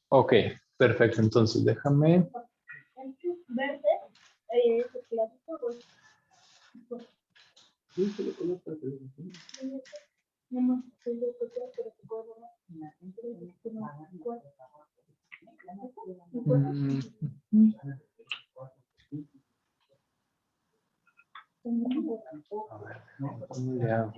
Ok, perfecto. Entonces, déjame. A ver, ¿cómo le hago?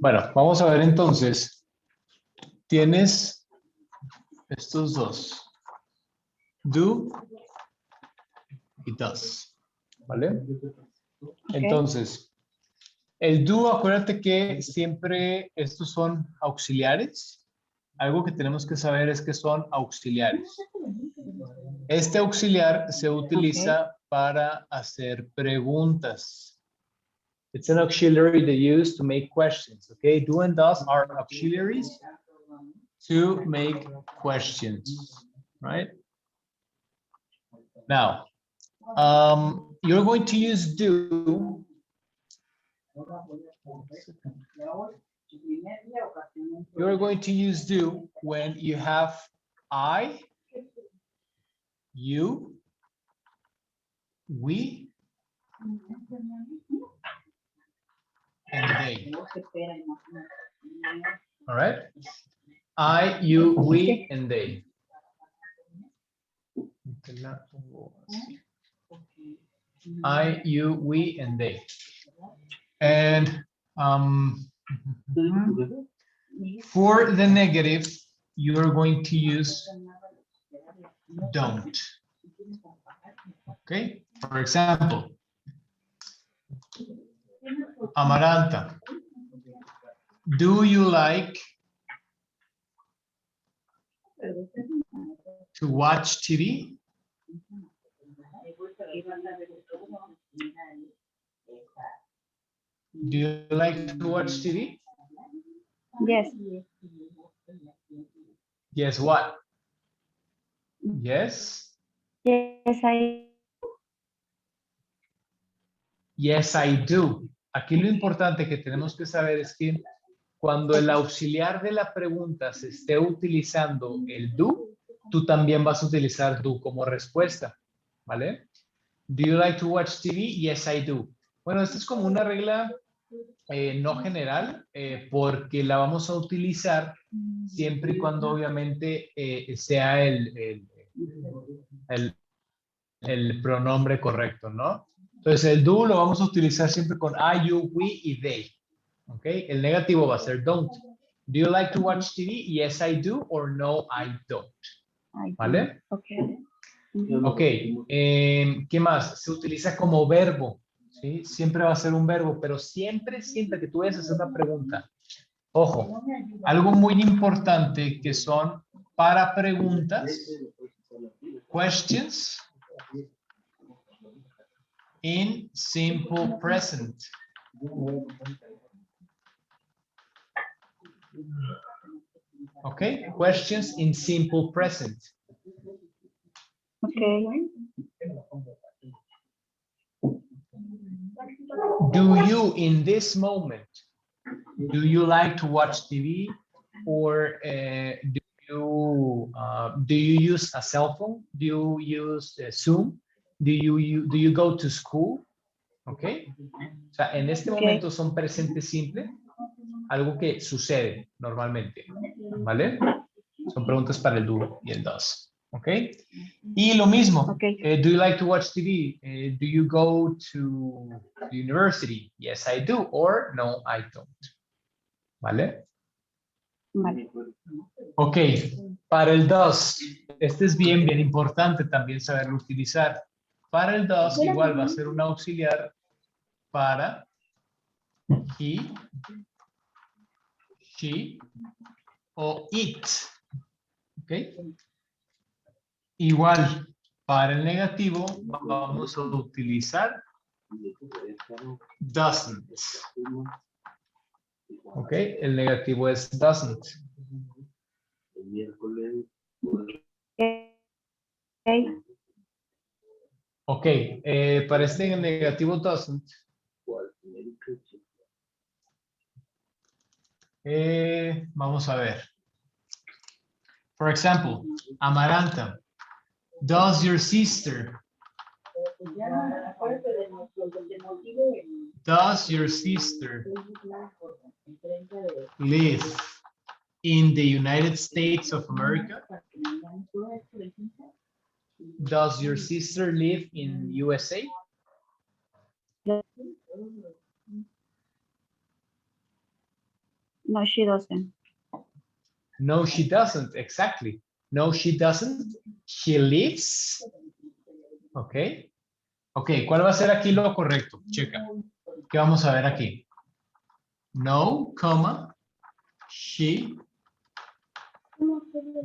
Bueno, vamos a ver entonces. Tienes estos dos. Do y does. ¿Vale? Entonces, el do, acuérdate que siempre estos son auxiliares. Algo que tenemos que saber es que son auxiliares. Este auxiliar se utiliza para hacer preguntas. It's an auxiliary they use to make questions. Okay, do and does are auxiliaries to make questions, right? Now, you're going to use do. You're going to use do when you have I, you, we, and they. All right? I, you, we, and they. I, you, we, and they. And for the negative, you're going to use don't. Okay? For example, Amaranta, do you like to watch TV? Do you like to watch TV? Yes. Yes, what? Yes? Yes, I. Yes, I do. Aquí lo importante que tenemos que saber es que cuando el auxiliar de la pregunta se esté utilizando el do, tú también vas a utilizar do como respuesta, ¿vale? Do you like to watch TV? Yes, I do. Bueno, esta es como una regla no general, porque la vamos a utilizar siempre y cuando obviamente sea el pronombre correcto, ¿no? Entonces el do lo vamos a utilizar siempre con I, you, we y they. ¿Ok? El negativo va a ser don't. Do you like to watch TV? Yes, I do, or no, I don't. ¿Vale? Ok. Ok. ¿Qué más? Se utiliza como verbo. ¿Sí? Siempre va a ser un verbo, pero siempre que tú vayas a hacer una pregunta. Ojo, algo muy importante que son para preguntas, questions in simple present. Okay, questions in simple present. Okay. Do you, in this moment, do you like to watch TV, or do you use a cell phone? Do you use Zoom? Do you go to school? Okay. O sea, en este momento son presentes simples, algo que sucede normalmente, ¿vale? Son preguntas para el do y el does. ¿Ok? Y lo mismo. Okay. Do you like to watch TV? Do you go to the university? Yes, I do. Or no, I don't. ¿Vale? Vale. Ok. Para el does. Este es bien importante también saberlo utilizar. Para el does igual va a ser un auxiliar para he, she o it. ¿Ok? Igual, para el negativo vamos a utilizar doesn't. ¿Ok? El negativo es doesn't. Okay. Ok, para este negativo doesn't, Vamos a ver. For example, Amaranta, does your sister live in the United States of America? Does your sister live in USA? No, she doesn't. No, she doesn't. Exactly. No, she doesn't. She lives. Ok. Ok, ¿cuál va a ser aquí lo correcto? Checa. ¿Qué vamos a ver aquí? No, comma, she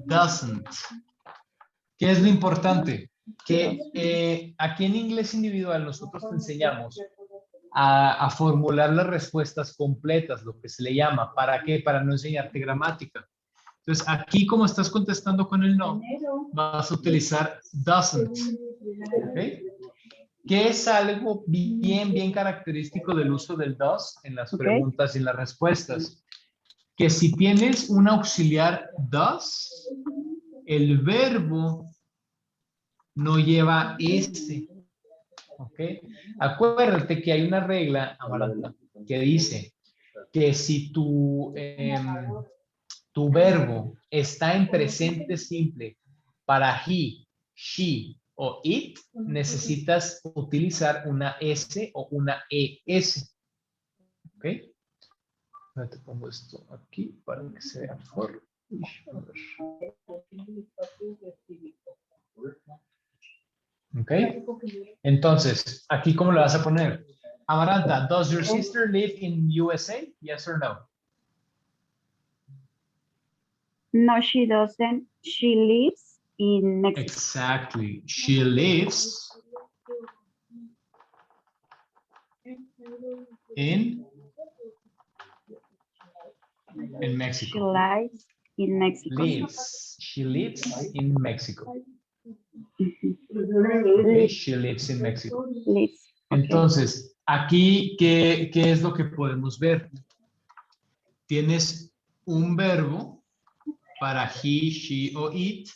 doesn't. ¿Qué es lo importante? Que aquí en inglés individual nosotros te enseñamos a formular las respuestas completas, lo que se le llama. ¿Para qué? Para no enseñarte gramática. Entonces, aquí como estás contestando con el no, vas a utilizar doesn't. ¿Okay? Que es algo bien característico del uso del does en las preguntas y en las respuestas. Que si tienes un auxiliar does, el verbo no lleva este. ¿Ok? Acuérdate que hay una regla, Amaranta, que dice que si tu verbo está en presente simple para he, she o it, necesitas utilizar una S o una ES. ¿Ok? Ahora te pongo esto aquí para que se vea mejor. ¿Ok? Entonces, aquí ¿cómo lo vas a poner? Amaranta, does your sister live in USA? Yes or no? No, she doesn't. She lives in Mexico. Exactly. She lives in Mexico. She lives in Mexico. She lives in Mexico. Mhm. Okay, she lives in Mexico. Lives. Okay. Entonces, aquí, ¿qué es lo que podemos ver? Tienes un verbo para he, she o it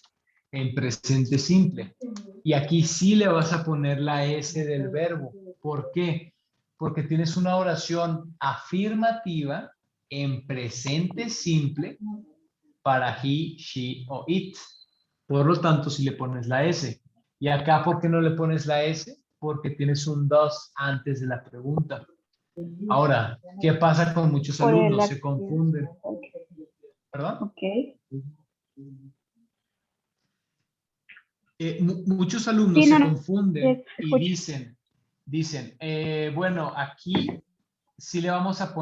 en presente simple. Y aquí sí le vas a poner la S del verbo. ¿Por qué? Porque tienes una oración afirmativa en presente simple para he, she o it. Por lo tanto, si le pones la S. Y acá, ¿por qué no le pones la S? Porque tienes un does antes de la pregunta. Ahora, ¿qué pasa con muchos alumnos? Se confunden. ¿Perdón? Ok. Muchos alumnos Sí, se no, confunden y escucho. dicen, bueno, aquí sí le vamos a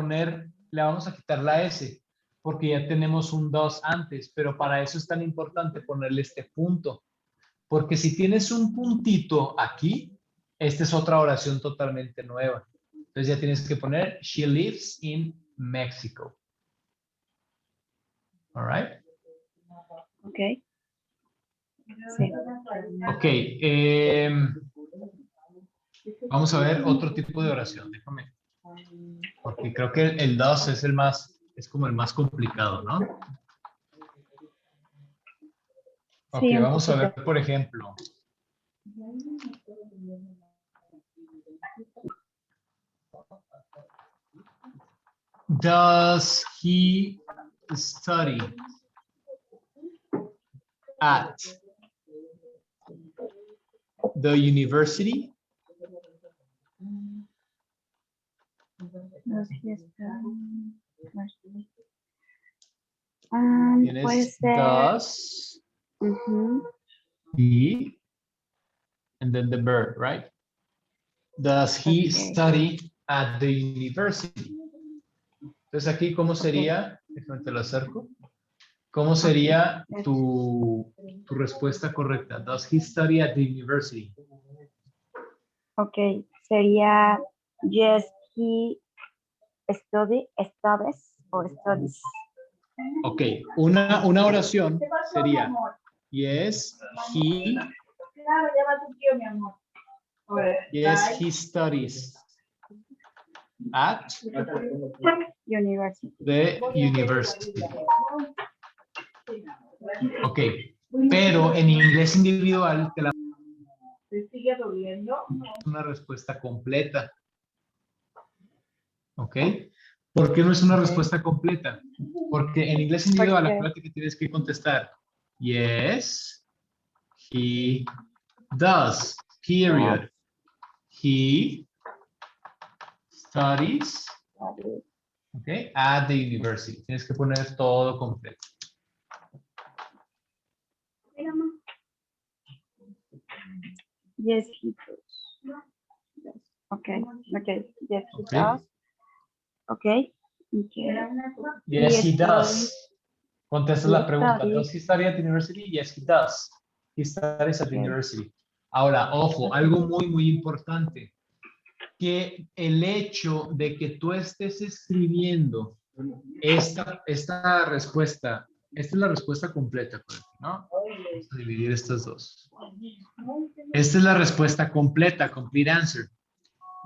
quitar la S, porque ya tenemos un 2 antes, pero para eso es tan importante ponerle este punto, porque si tienes un puntito aquí, esta es otra oración totalmente nueva. Entonces ya tienes que poner, she lives in Mexico. All right? Ok. Sí. Ok. Vamos a ver otro tipo de oración. Déjame. Porque creo que el 2 es como el más complicado, ¿no? Ok, Sí, un vamos a ver, poquito. por ejemplo. Does he study at the university? Puede ser. Does he, and then the verb, right? Does he study at the university? Entonces aquí, ¿cómo sería? Déjame te lo acerco. ¿Cómo sería tu respuesta correcta? Does he study at the university? Ok, sería yes, he studies or studies. Ok, una oración sería yes, he studies. At University. the university. Ok. Pero en inglés individual, que la sigue doliendo. una respuesta completa. ¿Ok? ¿Por qué no es una respuesta completa? Porque en inglés individual, Porque- acuérdate que tienes que contestar yes, he does, period. He studies, ¿ok? At the university. Tienes que poner todo completo. Yes, he does. Yes. Okay. Okay. Yes, he Okay. does. Okay. Okay. Yes, he He does. Contestas la He pregunta. studies. ¿Does he study at the university? Yes, he does. He studies at the Okay. university. Ahora, ojo, algo muy, muy importante. Que el hecho de que tú estés escribiendo esta respuesta, esta es la respuesta completa, ¿no? Vamos a dividir estas dos. Esta es la respuesta completa, complete answer.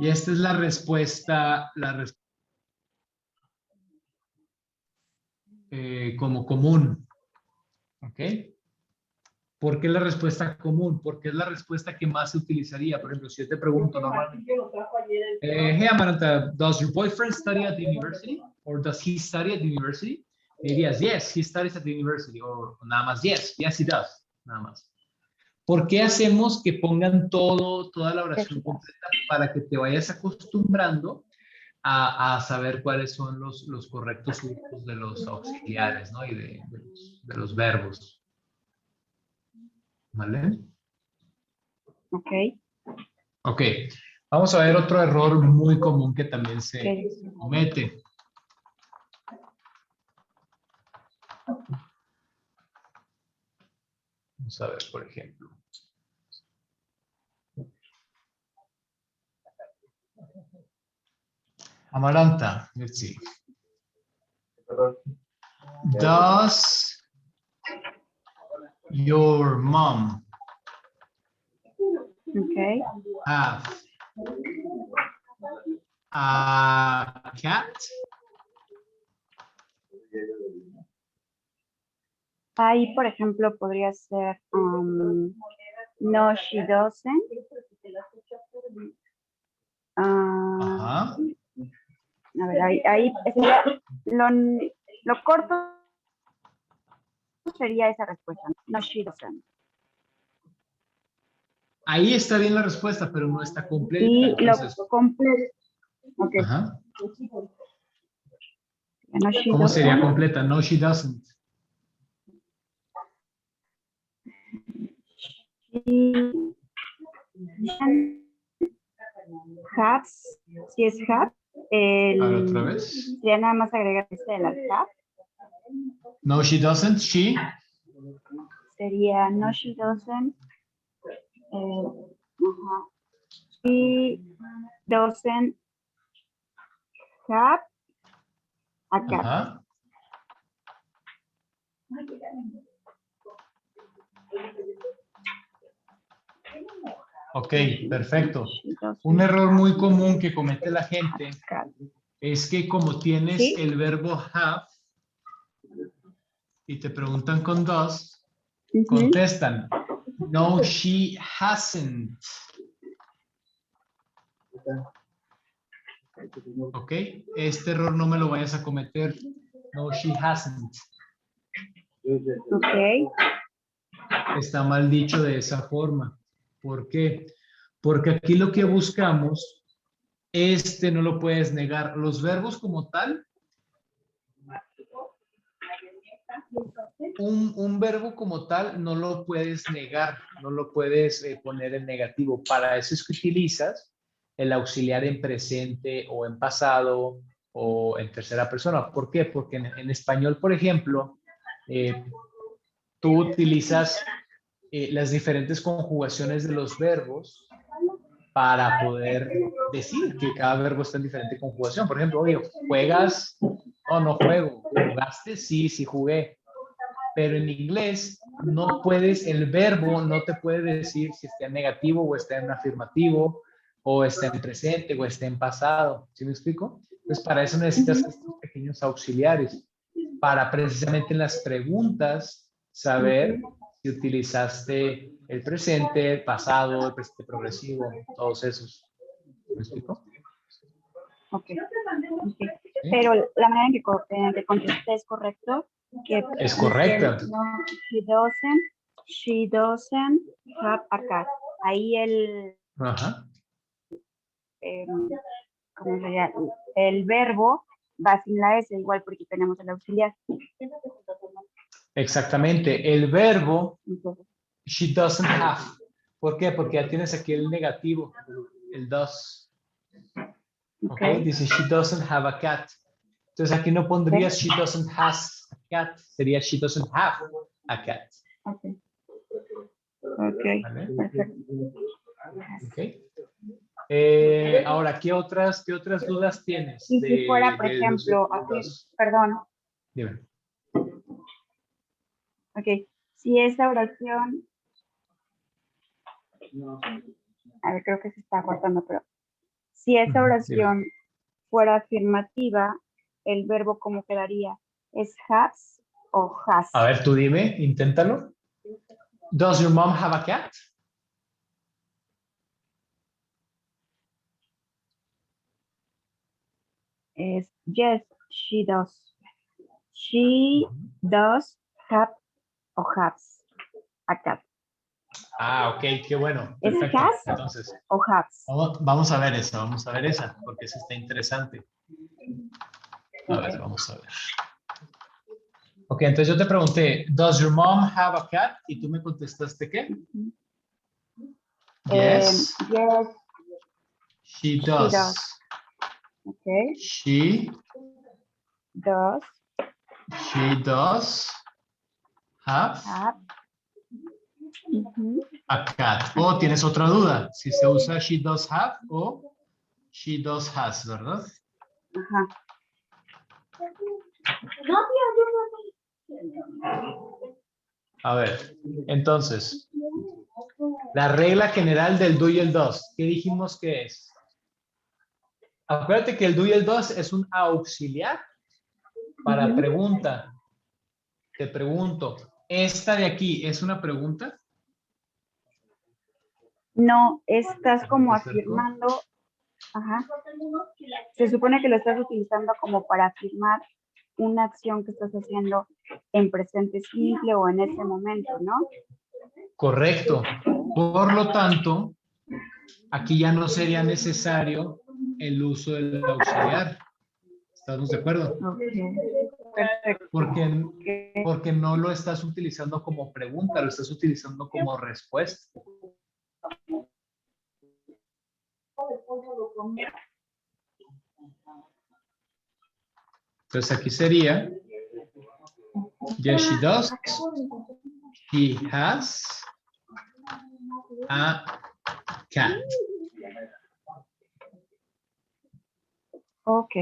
Y esta es la respuesta, como común. ¿Ok? ¿Por qué la respuesta común? Porque es la respuesta que más se utilizaría. Por ejemplo, si yo te pregunto normalmente, hey Amaranta, does your boyfriend study at the university? Or does he study at the university? Me dirías, yes, he studies at the university. O nada más, yes, he does. Nada más. ¿Por qué hacemos que pongan toda la oración completa para que te vayas acostumbrando a saber cuáles son los correctos usos de los auxiliares, ¿no? Y de los verbos. ¿Vale? Ok. Ok. Vamos a ver otro error muy común que también se Okay. comete. Vamos a ver, por ejemplo. Amaranta, let's see. Does your mom Okay. have a cat? Ahí, por ejemplo, podría ser no, she doesn't. Ajá. A ver, ahí sería lo corto sería esa respuesta. No, she doesn't. Ahí está bien la respuesta, pero no está completa. Y Entonces, lo completo. Okay. ajá. No, she ¿Cómo sería doesn't. completa? No, she doesn't. She has, si es have, A ver, otra vez. sería nada más agregar este de la have. No, she doesn't. She. Sería no, she doesn't. She doesn't have a cat. Ajá. Ok, perfecto. She doesn't Un error have muy común que comete la gente a cat. es que como tienes ¿Sí? el verbo have y te preguntan con does, Ujú. contestan, no, she hasn't. Ok, este error no me lo vayas a cometer. No, she hasn't. Ok. Está mal dicho de esa forma. ¿Por qué? Porque aquí lo que buscamos, no lo puedes negar. Los verbos como tal, un verbo como tal no lo puedes negar, no lo puedes poner en negativo. Para eso es que utilizas el auxiliar en presente o en pasado o en tercera persona. ¿Por qué? Porque en español, por ejemplo, tú utilizas las diferentes conjugaciones de los verbos para poder decir que cada verbo está en diferente conjugación. Por ejemplo, oye, ¿juegas? No, no juego. ¿Jugaste? Sí, sí jugué. Pero en inglés no puedes, el verbo no te puede decir si está en negativo o está en afirmativo o está en presente, o está en pasado. ¿Sí me explico? Entonces, para eso necesitas estos pequeñños auxiliares, para precisamente en las preguntas saber si utilizaste el presente, el pasado, el presente progresivo, todos esos. ¿Me explico? Ok. ¿Sí? Pero la manera en que contesté es correcto. Que Es correcta. No, she doesn't have a cat. Ahí Ajá. ¿cómo sería? El verbo va sin la S, igual porque tenemos el auxiliar. Exactamente. El verbo, Entonces, she doesn't have. ¿Por qué? Porque ya tienes aquí el negativo, el does. ¿Ok? Dice, she doesn't have a cat. Entonces aquí no pondrías she doesn't has a cat. Sería she doesn't have a cat. Ok. ¿Vale? Perfecto. Ok. Ahora, ¿qué otras dudas tienes? Y si fuera, por de los ejemplo, dos? perdón, Dime. ok, si esa oración, a ver, creo que se está cortando, pero si esa Dime. oración fuera afirmativa, el verbo ¿cómo quedaría? ¿Es has o has? A ver, tú dime, inténtalo. Does your mom have a cat? Es yes, she does. She does have o has a cat. Ah, ok, qué bueno. ¿Es Perfecto. has Entonces, o has? vamos a ver esa, porque esa está interesante. A ver, vamos a ver. Ok, entonces yo te pregunté, ¿Does your mom have a cat? Y tú me contestaste, ¿qué? Yes, Yes, she does. does. Okay. She Does have have. a cat. O tienes otra duda, si se usa she does have o she does has, ¿verdad? Ajá. A ver, entonces, la regla general del do y el does, ¿qué dijimos que es? Acuérdate que el do y el does es un auxiliar para pregunta. Te pregunto, ¿esta de aquí es una pregunta? No, estás como ¿Te acerco? afirmando. Ajá. Se supone que lo estás utilizando como para afirmar una acción que estás haciendo en presente simple o en ese momento, ¿no? Correcto. Por lo tanto, aquí ya no sería necesario el uso del auxiliar. ¿Estamos de acuerdo? Perfecto. Porque no lo estás utilizando como pregunta, lo estás utilizando como respuesta. Entonces aquí sería, yes, she does. She has a cat. Ok.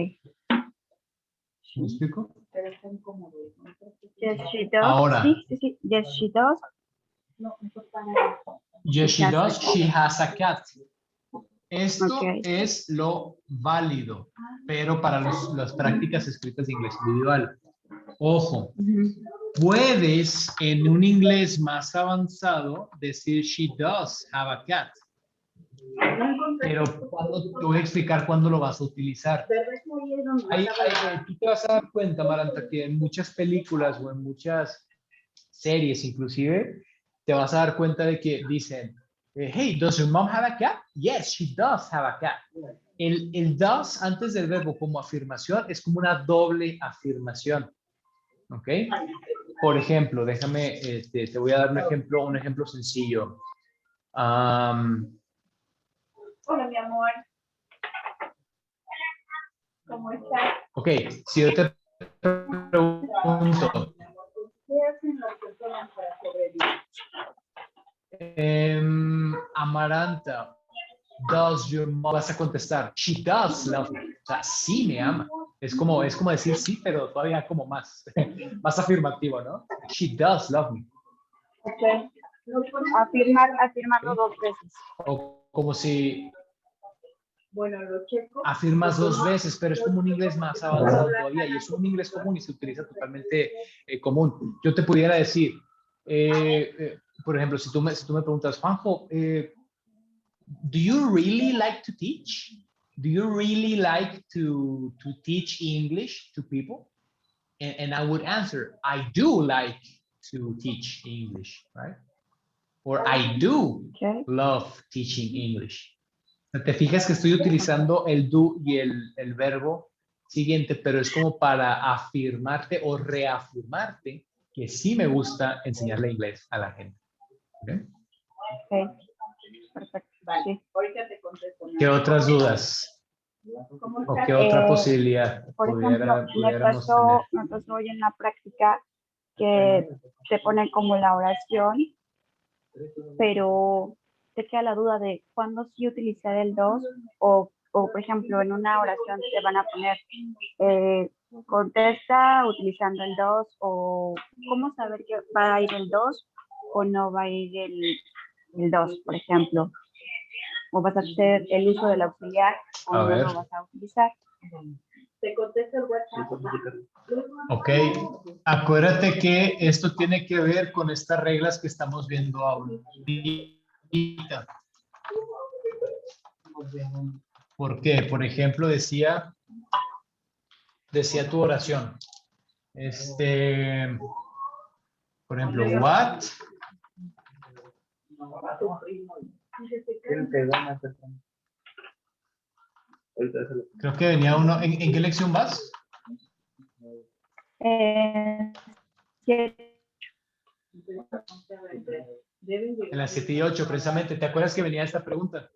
¿Me explico? Yes, she does. Ahora. Sí. Yes, she does. Yes, she does. She has a cat. Esto Ok. es lo válido, pero para las prácticas escritas de inglés individual. Ojo, puedes en un inglés más avanzado decir she does have a cat. Pero te voy a explicar cuándo lo vas a utilizar. Tú te vas a dar cuenta, Maranta, que en muchas películas o en muchas series inclusive, te vas a dar cuenta de que dicen, hey, does your mom have a cat? Yes, she does have a cat. El does antes del verbo como afirmación es como una doble afirmación. ¿Ok? Por ejemplo, déjame, te voy a dar un ejemplo sencillo. Hola, mi amor. ¿Cómo estás? Ok, si yo te pregunto, ¿Qué hacen las personas para sobrevivir? Amaranta, does your mom, vas a contestar, she does love me. O sea, sí me ama. Es como decir sí, pero todavía como más, más afirmativo, ¿no? She does love me. Ok. Afirmarlo dos veces. O como si, Bueno, lo checo. afirmas dos veces, pero es como un inglés más avanzado todavía y es un inglés común y se utiliza totalmente común. Yo te pudiera decir, por ejemplo, si tú me preguntas, Juanjo, do you really like to teach? Do you really like to teach English to people? And I would answer, I do like to teach English, right? Or I do love teaching English. Te fijas que estoy utilizando el do y el verbo siguiente, pero es como para afirmarte o reafirmarte que sí me gusta enseñarle inglés a la gente. ¿Okay? Ok, perfecto. Vale, Sí. ahorita te contesto. ¿Qué otras dudas? ¿Cómo ¿O estás? qué otra posibilidad Por ejemplo, pudiéramos me pasó hoy en la práctica que te pone como la oración, pero te queda la duda de cuándo sí utilizar el dos o por ejemplo, en una oración te van a poner contesta utilizando el dos o cómo saber que va a ir el dos o no va a ir el dos, por ejemplo. O vas a hacer el uso del auxiliar o no lo vas a utilizar. Te contesto el WhatsApp. Ok, acuérdate que esto tiene que ver con estas reglas que estamos viendo ahorita. ¿Por qué? Por ejemplo, decía tu oración. Por ejemplo, what? Creo que venía uno. ¿En qué lección vas? En la 7 y 8, precisamente. ¿Te acuerdas que venía esta pregunta?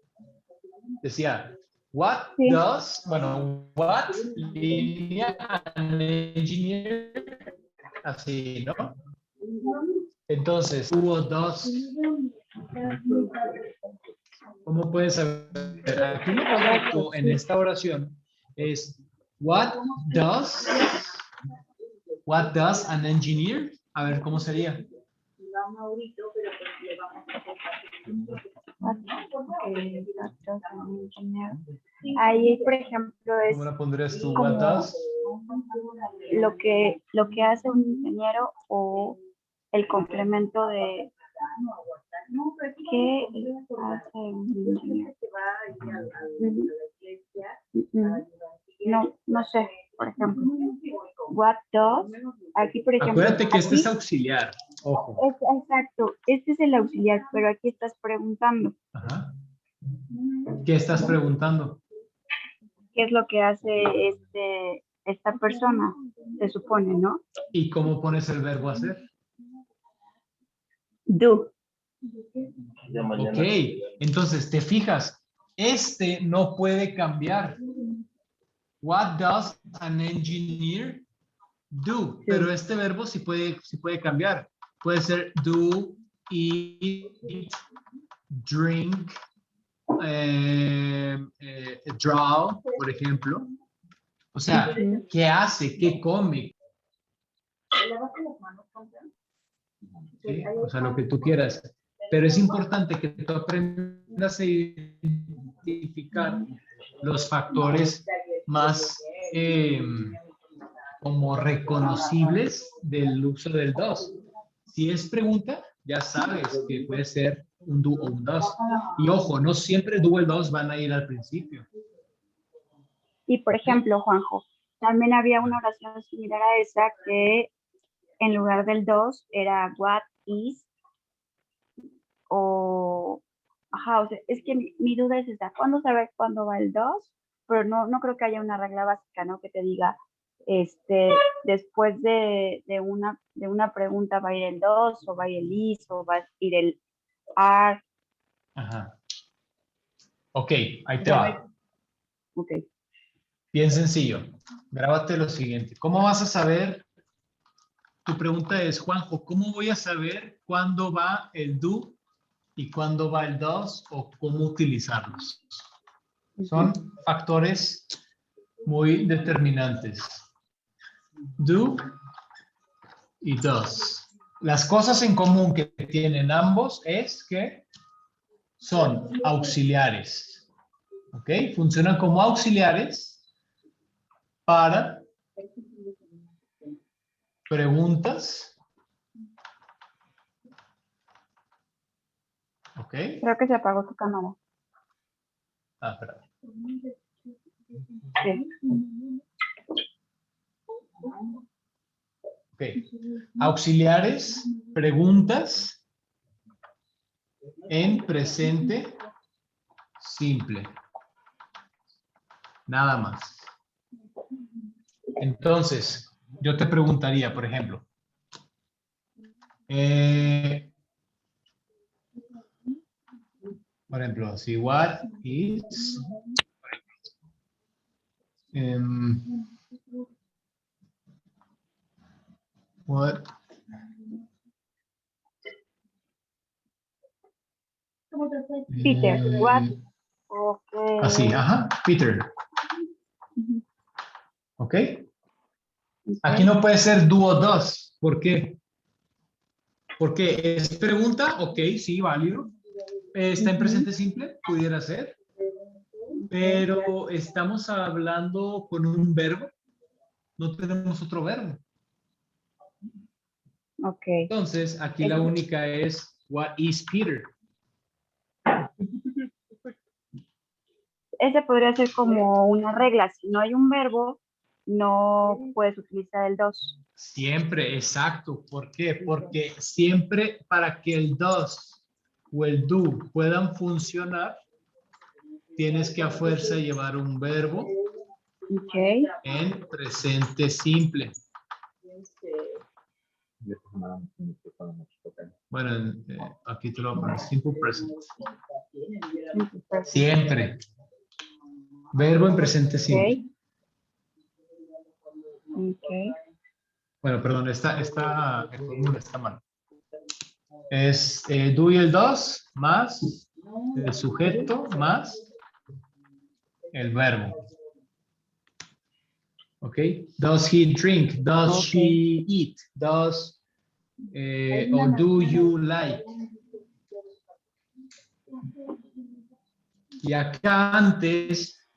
Decía, what does línea an engineer? Así, ¿no? Entonces, hubo dos. ¿Cómo puedes saber? Aquí lo correcto en esta oración es what does an engineer? A ver, ¿cómo sería? Ahí, por ejemplo, es ¿Cómo la pondrías tú? como What does? lo que hace un ingeniero o el complemento de ¿qué hace un ingeniero? No sé, por ejemplo. What does? Aquí, por ejemplo. Acuérdate que este es auxiliar. Ojo. Exacto, este es el auxiliar, pero aquí estás preguntando. Ajá. ¿Qué estás preguntando? ¿Qué es lo que hace esta persona? Se supone, ¿no? ¿Y cómo pones el verbo hacer? Do. Ok, entonces te fijas, este no puede cambiar. What does an engineer do? Pero este verbo sí puede cambiar. Puede ser do, eat, drink, draw, por ejemplo. O sea, ¿qué hace? ¿Qué come? ¿Sí? O sea, lo que tú quieras. Pero es importante que tú aprendas a identificar los factores más como reconocibles del uso del dos. Si es pregunta, ya sabes que puede ser un do o un dos. Y ojo, no siempre do o el dos van a ir al principio. Y por ejemplo, Juanjo, también había una oración similar a esa que en lugar del dos era what is o sea, es que mi duda es esta, ¿cuándo saber cuándo va el 2? Pero no creo que haya una regla básica, ¿no? Que te diga, después de una pregunta va a ir el 2 o va a ir el is o va a ir el are. Ajá. Ok, ahí te va. Ok. Bien sencillo. Grábate lo siguiente. ¿Cómo vas a saber? Tu pregunta es, Juanjo, ¿cómo voy a saber cuándo va el do y cuándo va el does o cómo utilizarlos? Son factores muy determinantes. Do y does. Las cosas en común que tienen ambos es que son auxiliares. ¿Ok? Funcionan como auxiliares para preguntas. ¿Ok? Creo que se apagó tu cámara. Ah, espera. Sí. Ok. Auxiliares, preguntas en presente simple. Nada más. Entonces, yo te preguntaría, por ejemplo, si what is what Peter, what? Okay. así, ajá, Peter, Ujú. ¿ok? Ok. Aquí no puede ser do o does. ¿Por qué? Porque es pregunta, ok, sí, válido. Está en Ujú. presente simple, pudiera ser. Pero estamos hablando con un verbo. No tenemos otro verbo. Ok. Entonces, aquí la única es what is Peter. Ese podría ser como una regla. Si no hay un verbo, no puedes utilizar el dos. Siempre, exacto. ¿Por qué? Porque siempre para que el does o el do puedan funcionar, tienes que a fuerza llevar un verbo Ok. en presente simple. Bueno, aquí te lo voy a poner simple present. Siempre. Verbo en presente simple. Ok. Bueno, perdón, esta fórmula está mal. Es do y el does más el sujeto más el verbo. ¿Ok? Does he drink? Does she eat? Does or do you like? Y acá antes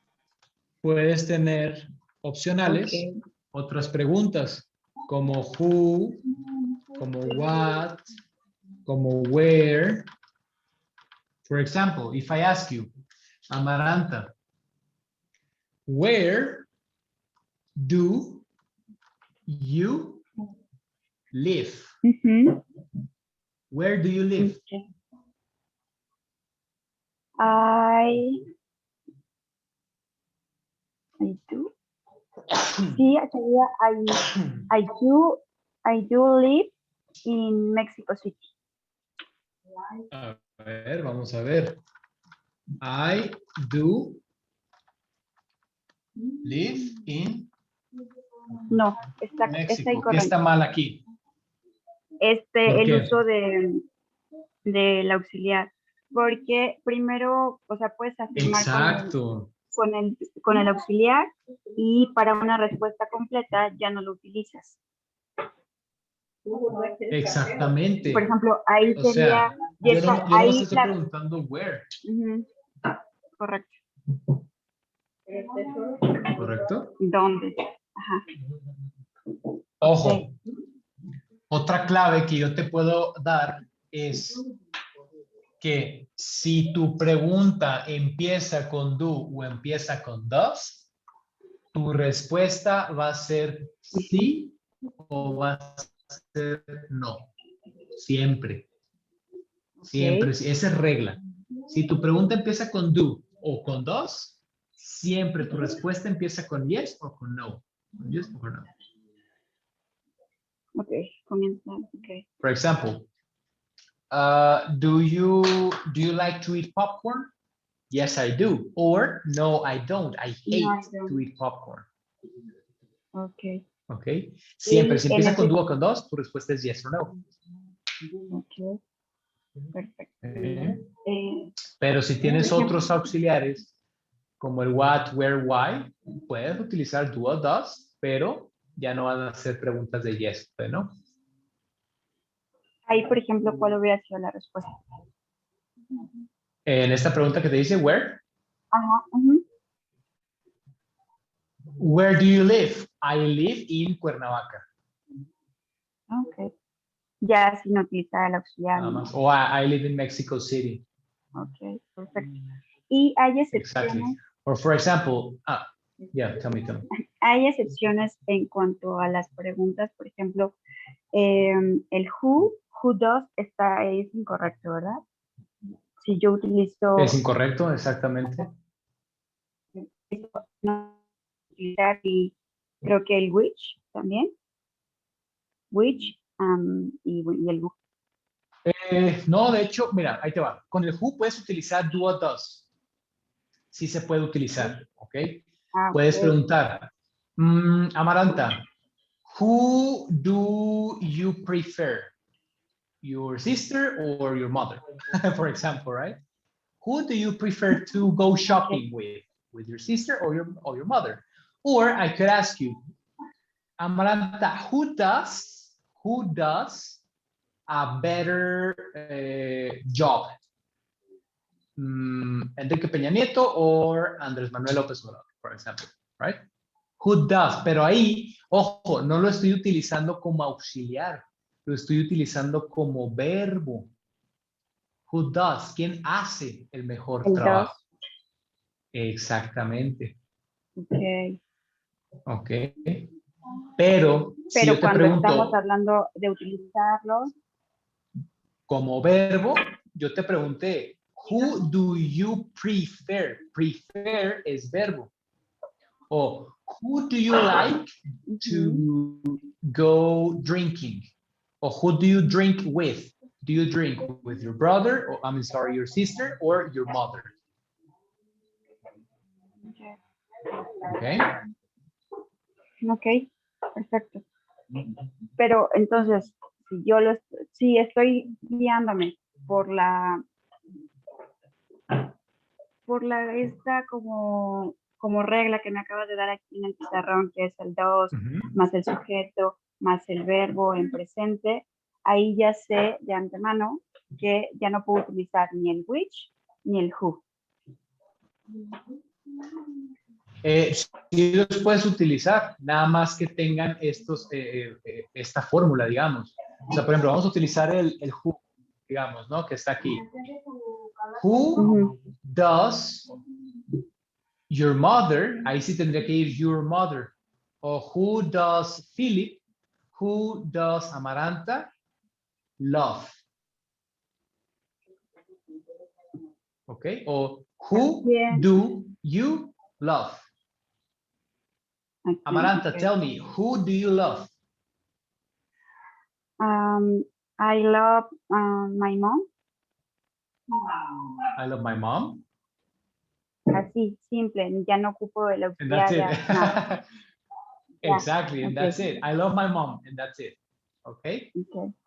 puedes tener opcionales, Ok. otras preguntas, como who, como what, como where. For example, if I ask you, Amaranta, where do you live? Ujú. Where do you live? Okay. I do. Sí, sería I do live in Mexico City. A ver, vamos a ver. I do live in No, está México. ¿Qué incorrecto. está mal aquí? ¿Por El qué? uso del auxiliar. Porque primero, o sea, puedes afirmar Exacto. con el auxiliar y para una respuesta completa ya no lo utilizas. Exactamente. Por ejemplo, ahí O sería, sea, y yo está, no ahí, estoy claro. preguntando where. Ujú, correcto. ¿Correcto? ¿Dónde? Ajá. Ojo, Ok. otra clave que yo te puedo dar es que si tu pregunta empieza con do o empieza con does, tu respuesta va a ser sí o va a ser no. Siempre. Siempre. Ok. Esa es regla. Si tu pregunta empieza con do o con does, siempre tu respuesta empieza con yes o con no. Con yes o con no. Ok. Comienza. Ok. For example, do you like to eat popcorn? Yes, I do. Or no, I don't. I hate No, I don't. to eat popcorn. Ok. ¿Ok? Siempre, si Y en empieza con ese. do o con dos, tu respuesta es yes o no. Ok. Perfecto. ¿Eh? Eh, Pero si por tienes ejemplo, otros auxiliares, como el what, where, why, puedes utilizar do o does, pero ya no van a ser preguntas de yes o de no. ahí, por ejemplo, ¿cuál hubiera sido la respuesta? En esta pregunta que te dice where, Ajá. Ujú. Where do you live? I live in Cuernavaca. Ok. Ya sin utilizar el auxiliar. Nada ¿no? más. O I live in Mexico City. Ok, perfecto. Y hay Exactly. excepciones, Or for example, yeah, tell me. hay excepciones en cuanto a las preguntas, por ejemplo, el who does es incorrecto, ¿verdad? Si yo utilizo Es incorrecto, exactamente. no utilizar y creo que el which también, which y el who. No, de hecho, mira, ahí te va. Con el who puedes utilizar do or does. Sí se puede utilizar, ¿ok? Puedes Ok. preguntar, Amaranta, who do you prefer? Your sister or your mother, for example, right? Who do you prefer to go shopping with? With your sister or your mother? Or I could ask you, Amaranta, who does a better job? Enrique Peña Nieto or Andrés Manuel López Obrador, for example, right? Who does, pero ahí, ojo, no lo estoy utilizando como auxiliar, lo estoy utilizando como verbo. Who does, ¿quién hace el mejor El trabajo? does. Exactamente, Ok. ok. Pero si Pero yo te cuando estamos pregunto hablando de utilizarlo, como verbo, yo te pregunté, who do you prefer? Prefer es verbo. O who do you like to go drinking? Or who do you drink with? Do you drink with your brother, or I'm sorry, your sister, or your mother? Okay. ok, perfecto. Pero entonces, si yo si estoy guiándome por esta como regla que me acabas de dar aquí en el pizarrón, que es el dos, más el sujeto, más el verbo en presente, ahí ya sé de antemano que ya no puedo utilizar ni el which ni el who. Sí los puedes utilizar, nada más que tengan esta fórmula, digamos. O sea, por ejemplo, vamos a utilizar el who, digamos, ¿no? Que está aquí. Who does your mother? Ahí sí tendría que ir your mother. O who does Philip? Who does Amaranta love? ¿Ok? O who do you love? Aquí, Amaranta, okay. tell me, who do you love? I love my mom. I love my mom. Así, simple, ya no ocupo el And that's auxiliar, it. nada. Exactly, and Okay. that's it. I love my mom, and that's it. Okay?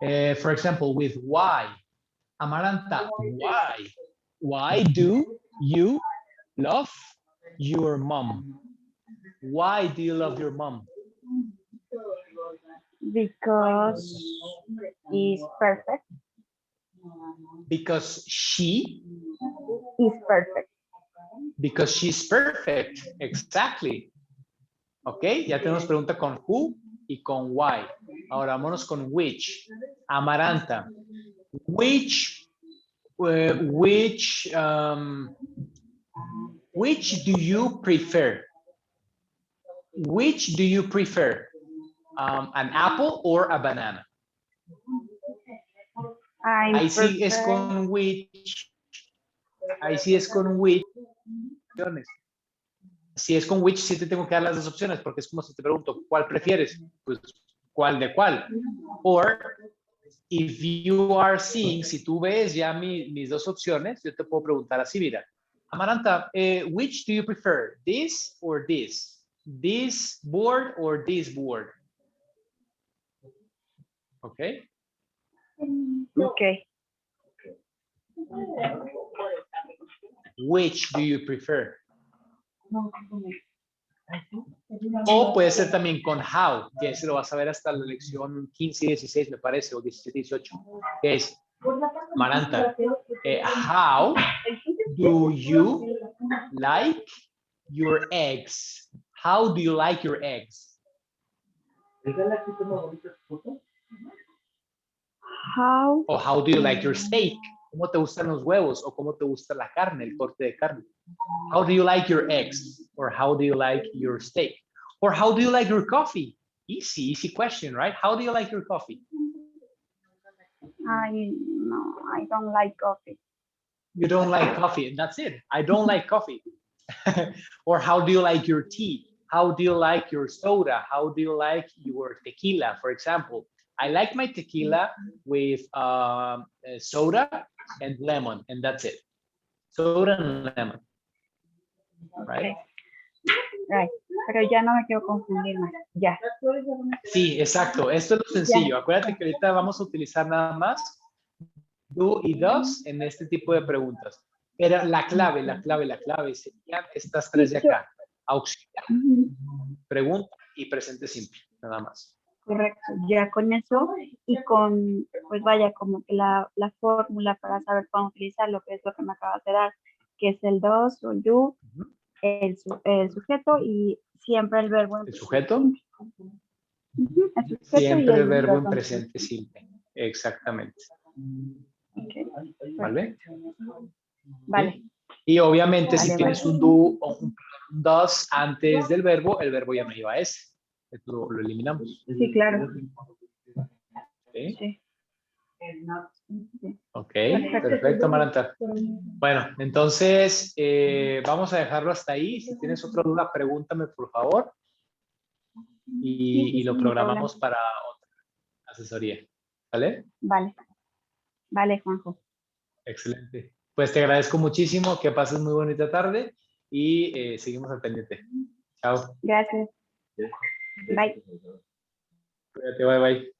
Okay. For example, with why. Amaranta, why? Why do you love your mom? Why do you love your mom? Because is perfect. Because she? Is perfect. Because she's perfect. Exactly. Ok, ya tenemos pregunta con who y con why. Ahora vámonos con which. Amaranta, which do you prefer? Which do you prefer? An apple or a banana? Ahí sí es con which. Ahí sí es con which. Si es con which, sí te tengo que dar las dos opciones, porque es como si te pregunto, ¿cuál prefieres? Pues, ¿cuál de cuál? Or, if you are seeing, si tú ves ya mis dos opciones, yo te puedo preguntar así, mira, Amaranta, which do you prefer? This or this? This board or this board? Okay. Okay. Which do you prefer? O puede ser también con how, que ese lo vas a ver hasta la lección 15 y 16, me parece, o 17 y 18, que es, Amaranta, how do you like your eggs? How do you like your eggs? How, O how do you like your steak? ¿Cómo te gustan los huevos? O ¿cómo te gusta la carne, el corte de carne? How do you like your eggs? Or how do you like your steak? Or how do you like your coffee? Easy question, right? How do you like your coffee? I don't like coffee. You don't like coffee, and that's it. I don't like coffee. Or how do you like your tea? How do you like your soda? How do you like your tequila, for example? I like my tequila with soda and lemon, and that's it. Soda and lemon. Right? Right. Pero ya no me quiero confundir más. Ya. Sí, exacto. Esto es lo sencillo. Acuérdate que ahorita vamos a utilizar nada más do y does en este tipo de preguntas. Pero la clave serían estas tres de acá. Auxiliar, pregunta y presente simple, nada más. Correcto. Ya con eso y con, pues vaya, como que la fórmula para saber cómo utilizar lo que es lo que me acabas de dar, que es el does o you, el sujeto y siempre el verbo en ¿El sujeto? el sujeto Siempre y el verbo en verbo presente simple. Exactamente. Okay. ¿Vale? Vale. Y obviamente si Vale, tienes vale. un do o un does antes del verbo, el verbo ya no lleva ese. Esto lo eliminamos. Sí, claro. ¿Sí? Sí. Ok, perfecto, Maranta. Bueno, entonces vamos a dejarlo hasta ahí. Si tienes otra duda, pregúntame, por favor. Y lo no hay programamos problema. para otra asesoría. ¿Vale? Vale. Vale, Juanjo. Excelente. Pues te agradezco muchísimo. Que pases muy bonita tarde y seguimos al pendiente. Chao. Gracias. Bye. Cuídate, bye, bye.